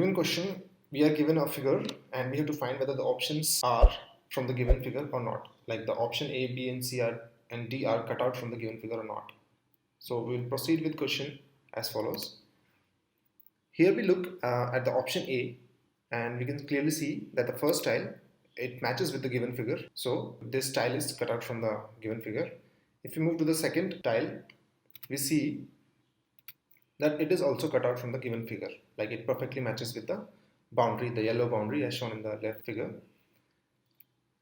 given question, we are given a figure and we have to find whether the options are from the given figure or not. Like the option A, B, and C are and D are cut out from the given figure or not. So we will proceed with question as follows. Here we look at the option A and we can clearly see that the first tile, it matches with the given figure. So this tile is cut out from the given figure. If we move to the second tile, we see that it is also cut out from the given figure. Like it perfectly matches with the boundary, the yellow boundary as shown in the left figure.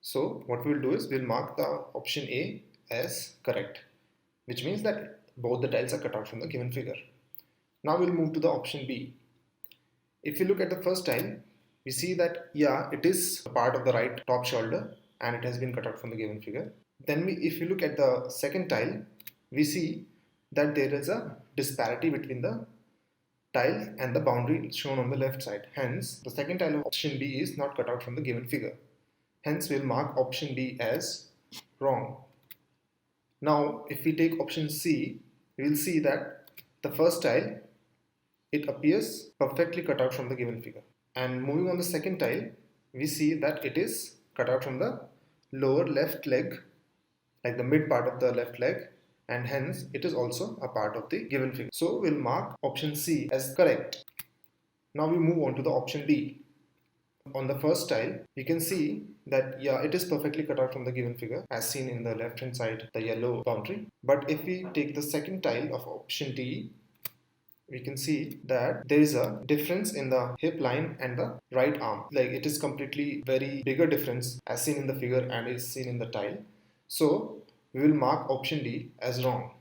So what we'll do is we'll mark the option A as correct, which means that both the tiles are cut out from the given figure. Now we'll move to the option B. If you look at the first tile, we see that yeah, it is a part of the right top shoulder and it has been cut out from the given figure. Then if you look at the second tile, we see that there is a disparity between the tile and the boundary shown on the left side. Hence, the second tile of option B is not cut out from the given figure. Hence, we'll mark option D as wrong. Now, if we take option C, we will see that the first tile, it appears perfectly cut out from the given figure. And moving on the second tile, we see that it is cut out from the lower left leg, like the mid part of the left leg, and hence it is also a part of the given figure. So we'll mark option C as correct. Now we move on to the option D. On the first tile, you can see that yeah, it is perfectly cut out from the given figure as seen in the left hand side, the yellow boundary. But if we take the second tile of option D, we can see that there is a difference in the hip line and the right arm. Like it is completely very bigger difference as seen in the figure and is seen in the tile. So we will mark option D as wrong.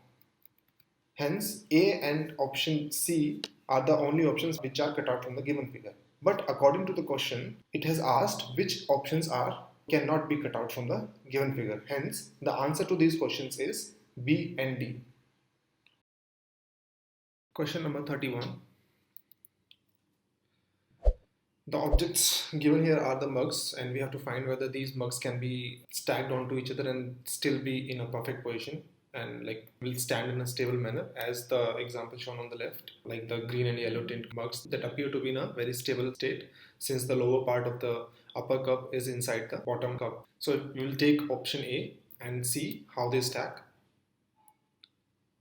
Hence, A and option C are the only options which are cut out from the given figure. But according to the question, it has asked which options cannot be cut out from the given figure. Hence, the answer to these questions is B and D. Question number 31. The objects given here are the mugs and we have to find whether these mugs can be stacked onto each other and still be in a perfect position and like will stand in a stable manner as the example shown on the left, like the green and yellow tint mugs that appear to be in a very stable state since the lower part of the upper cup is inside the bottom cup. So we will take option A and see how they stack.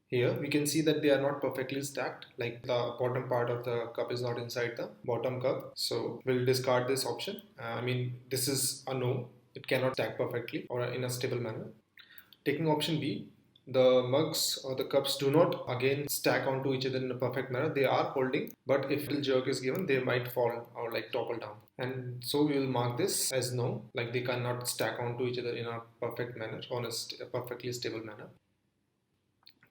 Here we can see that they are not perfectly stacked, like the bottom part of the cup is not inside the bottom cup. So we'll discard this option. This is a no, it cannot stack perfectly or in a stable manner. Taking option B, the mugs or the cups do not again stack onto each other in a perfect manner. They are holding, but if little jerk is given, they might fall or like topple down. And so we will mark this as no, like they cannot stack onto each other in a perfect manner, on a perfectly stable manner.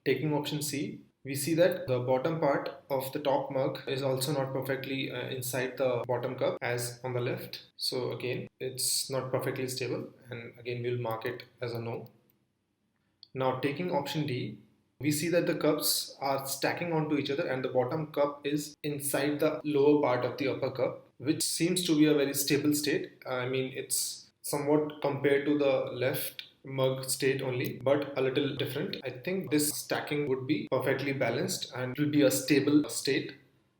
Taking option C, we see that the bottom part of the top mug is also not perfectly inside the bottom cup as on the left. So again, it's not perfectly stable and again we'll mark it as a no. Now taking option D, we see that the cups are stacking onto each other and the bottom cup is inside the lower part of the upper cup, which seems to be a very stable state. It's somewhat compared to the left mug state only, but a little different. I think this stacking would be perfectly balanced and will be a stable state.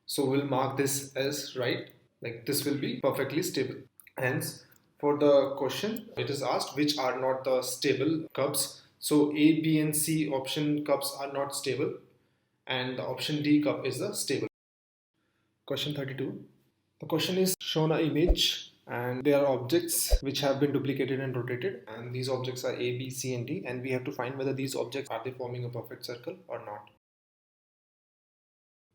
So we'll mark this as right, like this will be perfectly stable. Hence, for the question, it is asked which are not the stable cups. So A, B and C option cups are not stable and the option D cup is the stable. Question 32. The question is shown an image and there are objects which have been duplicated and rotated, and these objects are A, B, C and D, and we have to find whether these objects are they forming a perfect circle or not.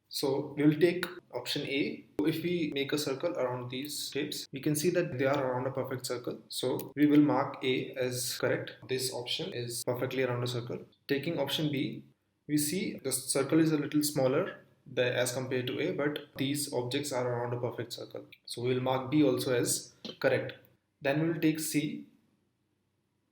So we will take option A. If we make a circle around these shapes, we can see that they are around a perfect circle. So we will mark A as correct. This option is perfectly around a circle. Taking option B, we see the circle is a little smaller as compared to A, but these objects are around a perfect circle. So we will mark B also as correct. Then we will take C.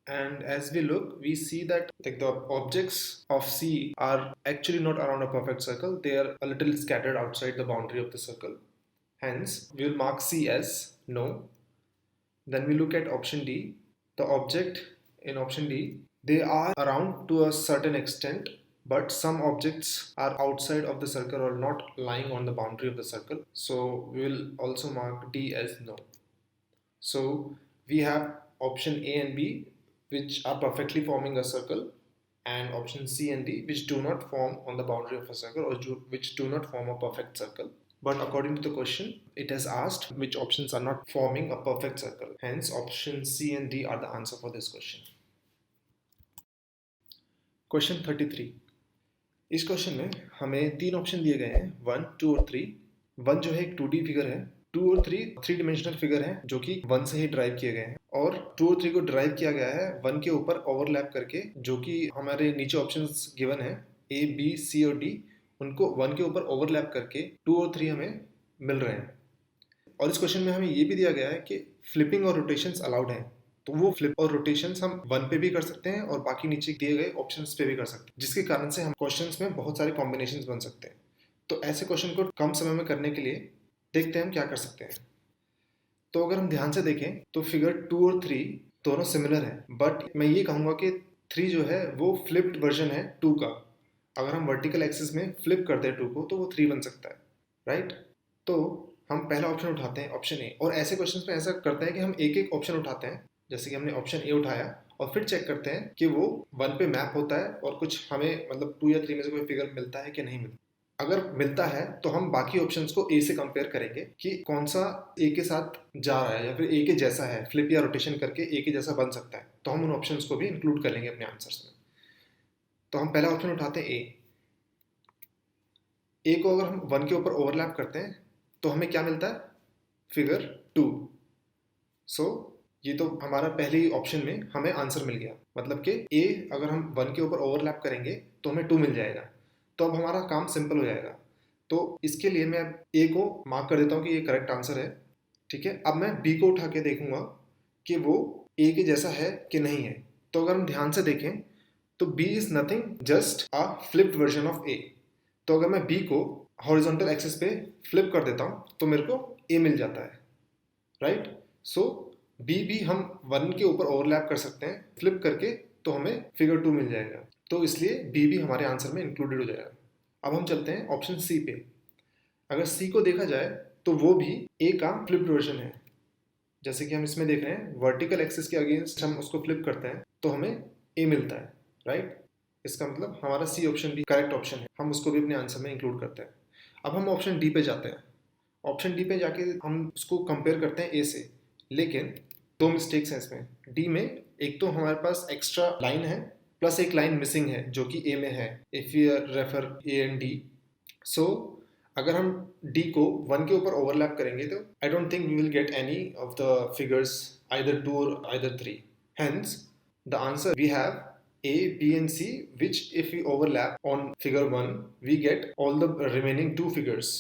And as we look, we see that like the objects of C are actually not around a perfect circle. They are a little scattered outside the boundary of the circle. Hence, we will mark C as no. Then we look at option D. The object in option D, they are around to a certain extent, but some objects are outside of the circle or not lying on the boundary of the circle. So we will also mark D as no. So we have option A and B which are perfectly forming a circle, and option C and D which do not form on the boundary of a circle or which do not form a perfect circle. But according to the question, it has asked which options are not forming a perfect circle. Hence, option C and D are the answer for this question. Question 33. इस question में हमें तीन option दिए गए हैं, 1, 2 और 3. 1 जो है एक 2D फिगर है, 2 और 3 3 डिमेंशनल फिगर है जो कि 1 से ही ड्राइव किए गए हैं, और 2 और 3 को ड्राइव किया गया है 1 के ऊपर ओवरलैप करके, जो कि हमारे नीचे ऑप्शंस गिवन है A, B, C और D, उनको 1 के ऊपर ओवरलैप करके 2 और 3 हमें मिल रहे हैं. और इस क्वेश्चन में हमें ये भी दिया गया है कि फ्लिपिंग और रोटेशंस अलाउड हैं, तो वो फ्लिप और रोटेशंस हम 1 पे भी कर सकते हैं और बाकी नीचे दिए गए ऑप्शंस पे भी कर सकते हैं, जिसके कारण से हम क्वेश्चंस में बहुत सारे कॉम्बिनेशंस बन सकते हैं. तो ऐसे क्वेश्चन को कम समय में करने के लिए देखते हैं हम क्या कर सकते हैं. तो अगर हम ध्यान से देखें तो फिगर 2 और 3 दोनों सिमिलर है, बट मैं ये कहूँगा कि 3 जो है वो फ्लिप्ड वर्जन है 2 का. अगर हम वर्टिकल एक्सिस में फ्लिप करते हैं 2 को तो वो 3 बन सकता है, राइट. तो हम पहला ऑप्शन उठाते हैं, ऑप्शन ए. और ऐसे क्वेश्चंस में ऐसा करते हैं कि हम एक एक ऑप्शन उठाते हैं, जैसे कि हमने ऑप्शन ए उठाया, और फिर चेक करते हैं कि वो 1 पे मैप होता है और कुछ हमें मतलब 2 या 3 में से कोई फिगर मिलता है कि नहीं मिलता. अगर मिलता है तो हम बाकी ऑप्शंस को ए से कंपेयर करेंगे कि कौन सा ए के साथ जा रहा है या फिर ए के जैसा है, फ्लिप या रोटेशन करके ए के जैसा बन सकता है, तो हम उन ऑप्शंस को भी इंक्लूड कर लेंगे अपने आंसर्स में. तो हम पहला ऑप्शन उठाते हैं ए. ए को अगर हम 1 के ऊपर ओवरलैप करते हैं तो हमें क्या मिलता है, फिगर 2. सो ये तो हमारा पहले ही ऑप्शन में हमें आंसर मिल गया, मतलब कि ए अगर हम 1 के ऊपर ओवरलैप करेंगे तो हमें 2 मिल जाएगा. तो अब हमारा काम सिंपल हो जाएगा. तो इसके लिए मैं ए को मार्क कर देता हूँ कि ये करेक्ट आंसर है, ठीक है. अब मैं बी को उठा के देखूंगा कि वो ए के जैसा है कि नहीं है. तो अगर हम ध्यान से देखें तो B is nothing just a flipped version of A. तो अगर मैं बी को हॉरिजॉन्टल एक्सिस पे फ्लिप कर देता हूँ तो मेरे को ए मिल जाता है, राइट. सो बी भी हम 1 के ऊपर ओवरलैप कर सकते हैं फ्लिप करके, तो हमें फिगर 2 मिल जाएगा. तो इसलिए बी भी हमारे आंसर में इंक्लूडेड हो जाएगा. अब हम चलते हैं ऑप्शन सी पे. अगर सी को देखा जाए तो वो भी ए का फ्लिप्ड वर्जन है, जैसे कि हम इसमें देख रहे हैं वर्टिकल एक्सिस के अगेंस्ट हम उसको फ्लिप करते हैं तो हमें ए मिलता है, राइट. इसका मतलब हमारा सी ऑप्शन भी करेक्ट ऑप्शन है, हम उसको भी अपने आंसर में इंक्लूड करते हैं. अब हम ऑप्शन डी पे जाते हैं. ऑप्शन डी पे जाके हम उसको कंपेयर करते हैं ए से, लेकिन 2 मिस्टेक्स हैं इसमें. डी में एक तो हमारे पास एक्स्ट्रा लाइन है प्लस एक लाइन मिसिंग है जो कि ए में है, if you refer A and D. सो अगर हम डी को 1 के ऊपर ओवरलैप करेंगे तो I don't think we will get any of the figures either 2 और either 3. Hence the answer we have A, B and C, which if we overlap on figure 1, we get all the remaining 2 figures.